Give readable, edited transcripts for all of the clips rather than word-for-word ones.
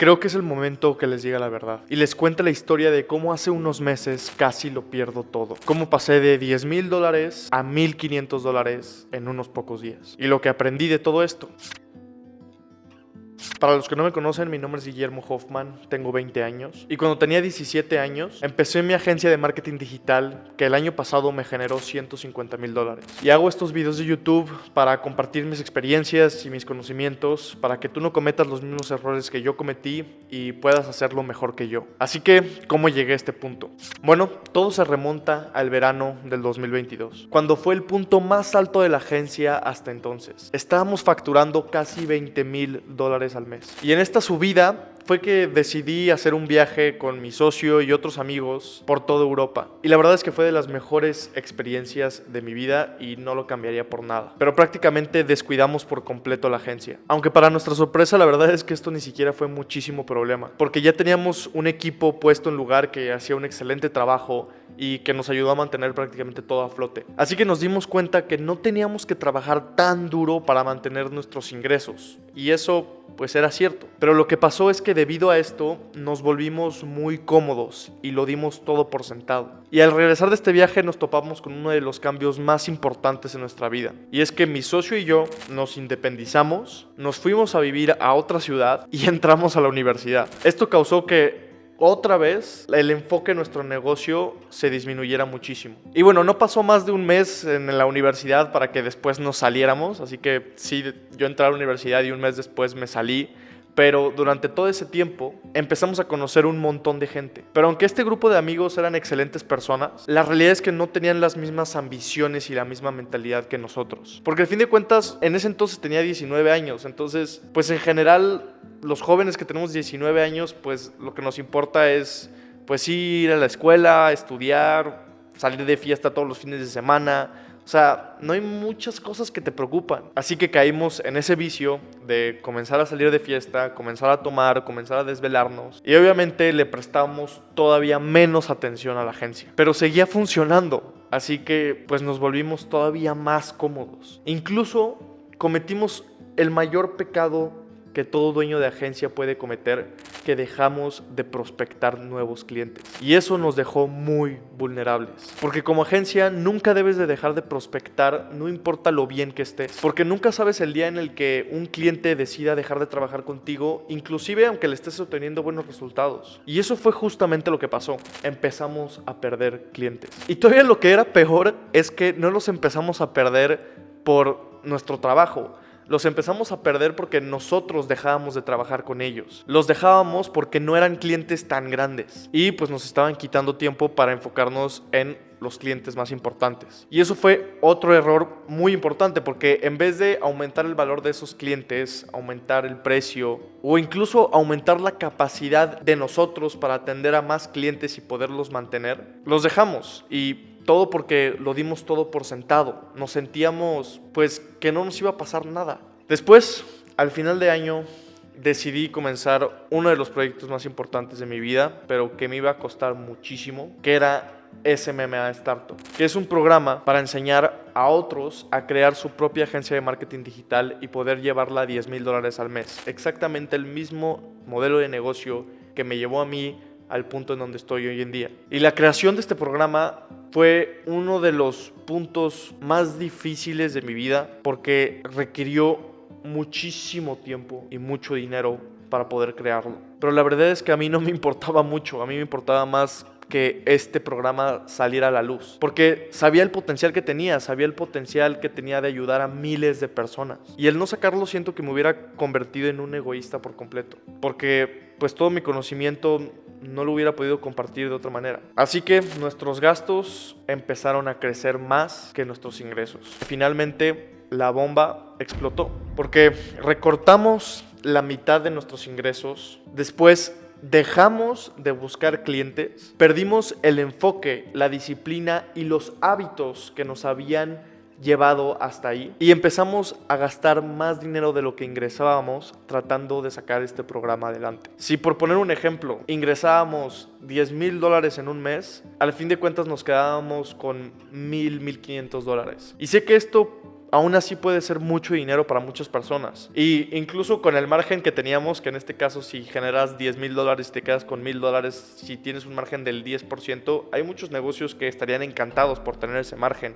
Creo que es el momento que les diga la verdad y les cuente la historia de cómo hace unos meses casi lo pierdo todo. Cómo pasé de $10,000 a $1,500 en unos pocos días. Y lo que aprendí de todo esto. Para los que no me conocen, mi nombre es Guillermo Hoffman, tengo 20 años y cuando tenía 17 años empecé mi agencia de marketing digital que el año pasado me generó $150,000. Y hago estos videos de YouTube para compartir mis experiencias y mis conocimientos para que tú no cometas los mismos errores que yo cometí y puedas hacerlo mejor que yo. Así que, ¿cómo llegué a este punto? Bueno, todo se remonta al verano del 2022, cuando fue el punto más alto de la agencia hasta entonces. Estábamos facturando casi $20,000 al mes. Y en esta subida fue que decidí hacer un viaje con mi socio y otros amigos por toda Europa. Y la verdad es que fue de las mejores experiencias de mi vida y no lo cambiaría por nada. Pero prácticamente descuidamos por completo la agencia. Aunque para nuestra sorpresa la verdad es que esto ni siquiera fue muchísimo problema. Porque ya teníamos un equipo puesto en lugar que hacía un excelente trabajo y que nos ayudó a mantener prácticamente todo a flote. Así que nos dimos cuenta que no teníamos que trabajar tan duro para mantener nuestros ingresos. Y eso pues era cierto. Pero lo que pasó es que debido a esto nos volvimos muy cómodos y lo dimos todo por sentado. Y al regresar de este viaje nos topamos con uno de los cambios más importantes en nuestra vida. Y es que mi socio y yo nos independizamos, nos fuimos a vivir a otra ciudad y entramos a la universidad. Esto causó que otra vez el enfoque de nuestro negocio se disminuyera muchísimo. Y bueno, no pasó más de un mes en la universidad para que después nos saliéramos. Así que sí, yo entré a la universidad y un mes después me salí. Pero durante todo ese tiempo empezamos a conocer un montón de gente. Pero aunque este grupo de amigos eran excelentes personas, la realidad es que no tenían las mismas ambiciones y la misma mentalidad que nosotros. Porque al fin de cuentas, en ese entonces tenía 19 años. Entonces, pues en general, los jóvenes que tenemos 19 años, pues lo que nos importa es pues ir a la escuela, estudiar, salir de fiesta todos los fines de semana. O sea, no hay muchas cosas que te preocupan. Así que caímos en ese vicio de comenzar a salir de fiesta, comenzar a tomar, comenzar a desvelarnos. Y obviamente le prestamos todavía menos atención a la agencia. Pero seguía funcionando. Así que pues nos volvimos todavía más cómodos. Incluso cometimos el mayor pecado que todo dueño de agencia puede cometer, que dejamos de prospectar nuevos clientes. Y eso nos dejó muy vulnerables. Porque como agencia nunca debes de dejar de prospectar, no importa lo bien que estés. Porque nunca sabes el día en el que un cliente decida dejar de trabajar contigo, inclusive aunque le estés obteniendo buenos resultados. Y eso fue justamente lo que pasó. Empezamos a perder clientes. Y todavía lo que era peor es que no los empezamos a perder por nuestro trabajo. Los empezamos a perder porque nosotros dejábamos de trabajar con ellos. Los dejábamos porque no eran clientes tan grandes. Y pues nos estaban quitando tiempo para enfocarnos en los clientes más importantes. Y eso fue otro error muy importante porque en vez de aumentar el valor de esos clientes, aumentar el precio o incluso aumentar la capacidad de nosotros para atender a más clientes y poderlos mantener, los dejamos. Y todo porque lo dimos todo por sentado. Nos sentíamos pues que no nos iba a pasar nada. Después, al final de año, decidí comenzar uno de los proyectos más importantes de mi vida, pero que me iba a costar muchísimo, que era SMMA Startup, que es un programa para enseñar a otros a crear su propia agencia de marketing digital y poder llevarla a $10,000 al mes. Exactamente el mismo modelo de negocio que me llevó a mí al punto en donde estoy hoy en día. Y la creación de este programa fue uno de los puntos más difíciles de mi vida porque requirió muchísimo tiempo y mucho dinero para poder crearlo. Pero la verdad es que a mí no me importaba mucho, a mí me importaba más que este programa saliera a la luz, porque sabía el potencial que tenía, de ayudar a miles de personas. Y el no sacarlo siento que me hubiera convertido en un egoísta por completo, porque pues todo mi conocimiento no lo hubiera podido compartir de otra manera. Así que nuestros gastos empezaron a crecer más que nuestros ingresos. Finalmente la bomba explotó, porque recortamos la mitad de nuestros ingresos. Después dejamos de buscar clientes, perdimos el enfoque, la disciplina y los hábitos que nos habían llevado hasta ahí y empezamos a gastar más dinero de lo que ingresábamos tratando de sacar este programa adelante. Si por poner un ejemplo, ingresábamos $10,000 en un mes, al fin de cuentas nos quedábamos con $1,500. Y sé que esto aún así puede ser mucho dinero para muchas personas. Y incluso con el margen que teníamos, que en este caso si generas $10,000 y te quedas con $1,000, si tienes un margen del 10%, hay muchos negocios que estarían encantados por tener ese margen.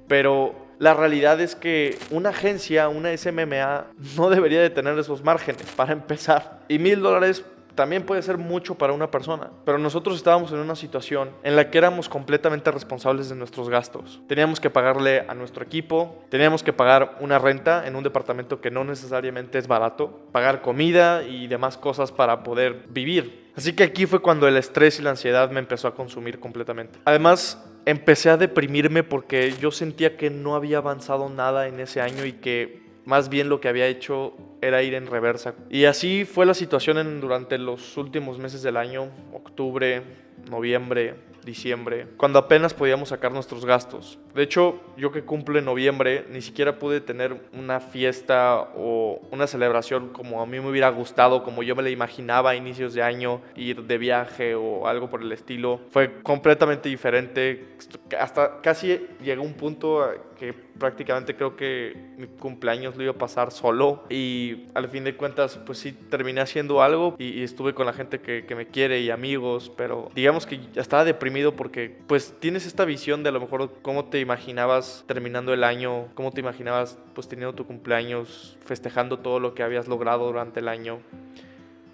Pero la realidad es que una agencia, una SMMA, no debería de tener esos márgenes para empezar. Y $1,000 también puede ser mucho para una persona, pero nosotros estábamos en una situación en la que éramos completamente responsables de nuestros gastos. Teníamos que pagarle a nuestro equipo, teníamos que pagar una renta en un departamento que no necesariamente es barato, pagar comida y demás cosas para poder vivir. Así que aquí fue cuando el estrés y la ansiedad me empezó a consumir completamente. Además, empecé a deprimirme porque yo sentía que no había avanzado nada en ese año y que más bien lo que había hecho era ir en reversa. Y así fue la situación durante los últimos meses del año, octubre, noviembre, diciembre, cuando apenas podíamos sacar nuestros gastos. De hecho, yo que cumplo en noviembre, ni siquiera pude tener una fiesta o una celebración como a mí me hubiera gustado, como yo me la imaginaba a inicios de año, ir de viaje o algo por el estilo. Fue completamente diferente. Hasta casi llegué a un punto que prácticamente creo que mi cumpleaños lo iba a pasar solo, y al fin de cuentas pues sí terminé haciendo algo y estuve con la gente que me quiere y amigos, pero digamos que estaba deprimido porque pues tienes esta visión de a lo mejor cómo te imaginabas terminando el año, cómo te imaginabas pues teniendo tu cumpleaños, festejando todo lo que habías logrado durante el año.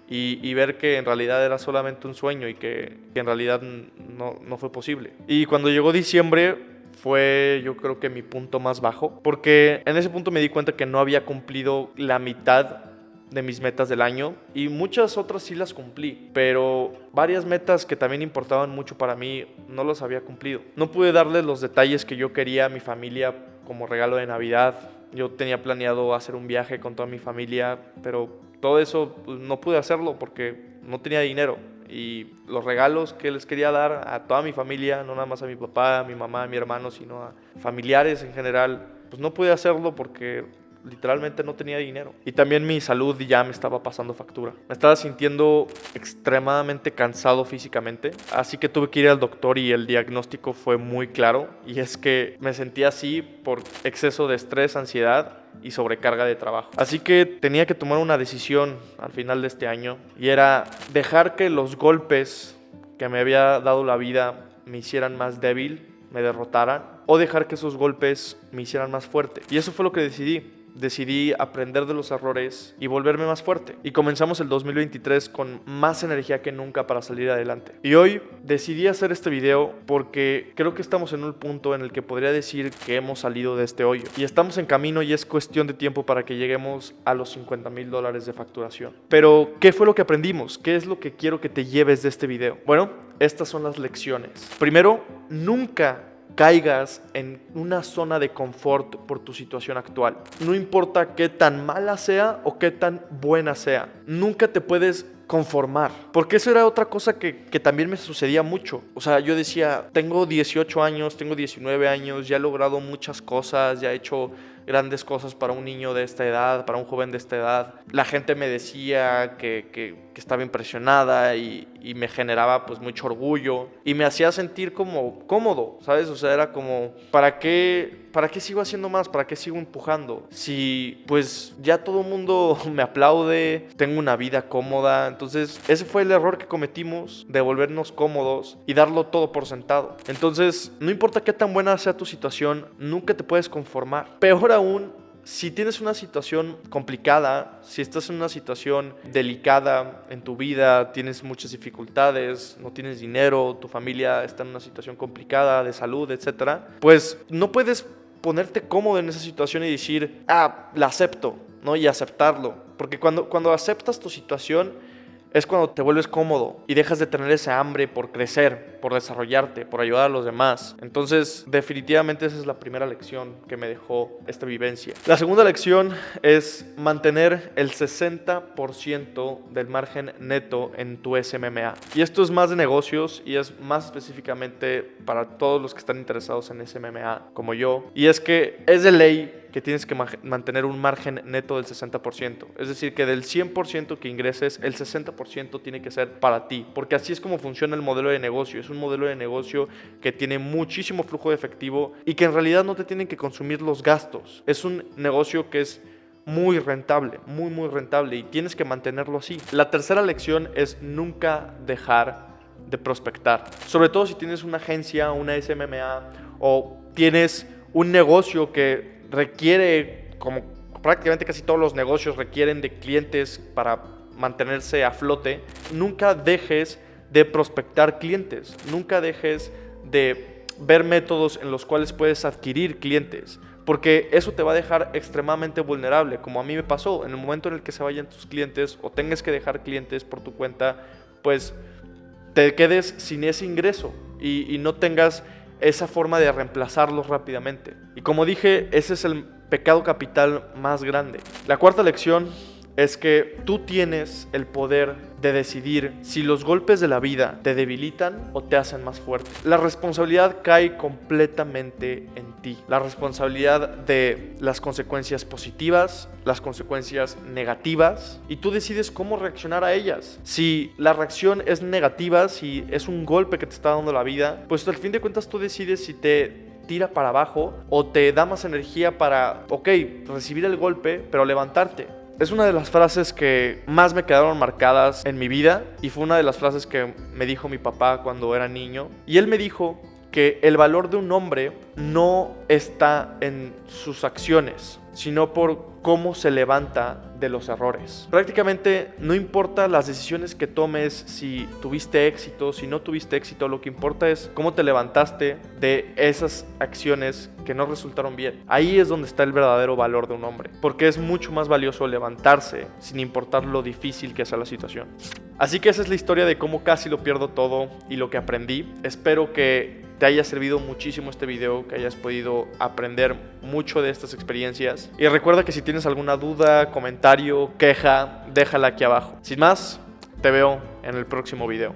Y ver que en realidad era solamente un sueño y que en realidad no fue posible. Y cuando llegó diciembre fue, yo creo que mi punto más bajo, porque en ese punto me di cuenta que no había cumplido la mitad de mis metas del año, y muchas otras sí las cumplí, pero varias metas que también importaban mucho para mí no las había cumplido. No pude darles los detalles que yo quería a mi familia como regalo de Navidad. Yo tenía planeado hacer un viaje con toda mi familia, pero todo eso pues, no pude hacerlo porque no tenía dinero. Y los regalos que les quería dar a toda mi familia, no nada más a mi papá, a mi mamá, a mi hermano, sino a familiares en general, pues no pude hacerlo porque literalmente no tenía dinero. Y también mi salud ya me estaba pasando factura. Me estaba sintiendo extremadamente cansado físicamente, así que tuve que ir al doctor y el diagnóstico fue muy claro, y es que me sentía así por exceso de estrés, ansiedad y sobrecarga de trabajo. Así que tenía que tomar una decisión al final de este año, y era dejar que los golpes que me había dado la vida me hicieran más débil, me derrotaran, o dejar que esos golpes me hicieran más fuerte. Y eso fue lo que decidí. Decidí aprender de los errores y volverme más fuerte. Y comenzamos el 2023 con más energía que nunca para salir adelante. Y hoy decidí hacer este video porque creo que estamos en un punto en el que podría decir que hemos salido de este hoyo. Y estamos en camino y es cuestión de tiempo para que lleguemos a los $50,000 de facturación. Pero, ¿qué fue lo que aprendimos? ¿Qué es lo que quiero que te lleves de este video? Bueno, estas son las lecciones. Primero, nunca caigas en una zona de confort por tu situación actual. No importa qué tan mala sea o qué tan buena sea, nunca te puedes conformar, porque eso era otra cosa que también me sucedía mucho. O sea, yo decía, tengo 18 años, tengo 19 años, ya he logrado muchas cosas, ya he hecho grandes cosas para un niño de esta edad, para un joven de esta edad. La gente me decía que estaba impresionada y me generaba pues mucho orgullo y me hacía sentir como cómodo, ¿sabes? O sea, era como, ¿para qué sigo haciendo más? ¿Para qué sigo empujando? Si pues ya todo el mundo me aplaude, tengo una vida cómoda. Entonces ese fue el error que cometimos, de volvernos cómodos y darlo todo por sentado. Entonces no importa qué tan buena sea tu situación, nunca te puedes conformar. Peor aún, si tienes una situación complicada, si estás en una situación delicada en tu vida, tienes muchas dificultades, no tienes dinero, tu familia está en una situación complicada de salud, etcétera, pues no puedes ponerte cómodo en esa situación y decir, la acepto, ¿no? Y aceptarlo. Porque cuando aceptas tu situación es cuando te vuelves cómodo y dejas de tener ese hambre por crecer, por desarrollarte, por ayudar a los demás. Entonces, definitivamente esa es la primera lección que me dejó esta vivencia. La segunda lección es mantener el 60% del margen neto en tu SMMA. Y esto es más de negocios y es más específicamente para todos los que están interesados en SMMA como yo. Y es que es de ley que tienes que mantener un margen neto del 60%. Es decir, que del 100% que ingreses, el 60% 90% tiene que ser para ti, porque así es como funciona el modelo de negocio. Es un modelo de negocio que tiene muchísimo flujo de efectivo y que en realidad no te tienen que consumir los gastos. Es un negocio que es muy rentable, muy rentable, y tienes que mantenerlo así. La tercera lección es nunca dejar de prospectar, sobre todo si tienes una agencia, una SMMA, o tienes un negocio que requiere, como prácticamente casi todos los negocios requieren de clientes para mantenerse a flote. Nunca dejes de prospectar clientes, nunca dejes de ver métodos en los cuales puedes adquirir clientes, porque eso te va a dejar extremadamente vulnerable, como a mí me pasó. En el momento en el que se vayan tus clientes o tengas que dejar clientes por tu cuenta, pues te quedes sin ese ingreso y no tengas esa forma de reemplazarlos rápidamente. Y como dije, ese es el pecado capital más grande. La cuarta lección es que tú tienes el poder de decidir si los golpes de la vida te debilitan o te hacen más fuerte. La responsabilidad cae completamente en ti. La responsabilidad de las consecuencias positivas, las consecuencias negativas, y tú decides cómo reaccionar a ellas. Si la reacción es negativa, si es un golpe que te está dando la vida, pues al fin de cuentas tú decides si te tira para abajo o te da más energía para, recibir el golpe, pero levantarte. Es una de las frases que más me quedaron marcadas en mi vida, y fue una de las frases que me dijo mi papá cuando era niño. Y él me dijo que el valor de un hombre no está en sus acciones, sino por cómo se levanta de los errores. Prácticamente no importa las decisiones que tomes, si tuviste éxito, si no tuviste éxito, lo que importa es cómo te levantaste de esas acciones que no resultaron bien. Ahí es donde está el verdadero valor de un hombre, porque es mucho más valioso levantarse sin importar lo difícil que sea la situación. Así que esa es la historia de cómo casi lo pierdo todo y lo que aprendí. Espero que te haya servido muchísimo este video, que hayas podido aprender mucho de estas experiencias. Y recuerda que si tienes alguna duda, comentario, queja, déjala aquí abajo. Sin más, te veo en el próximo video.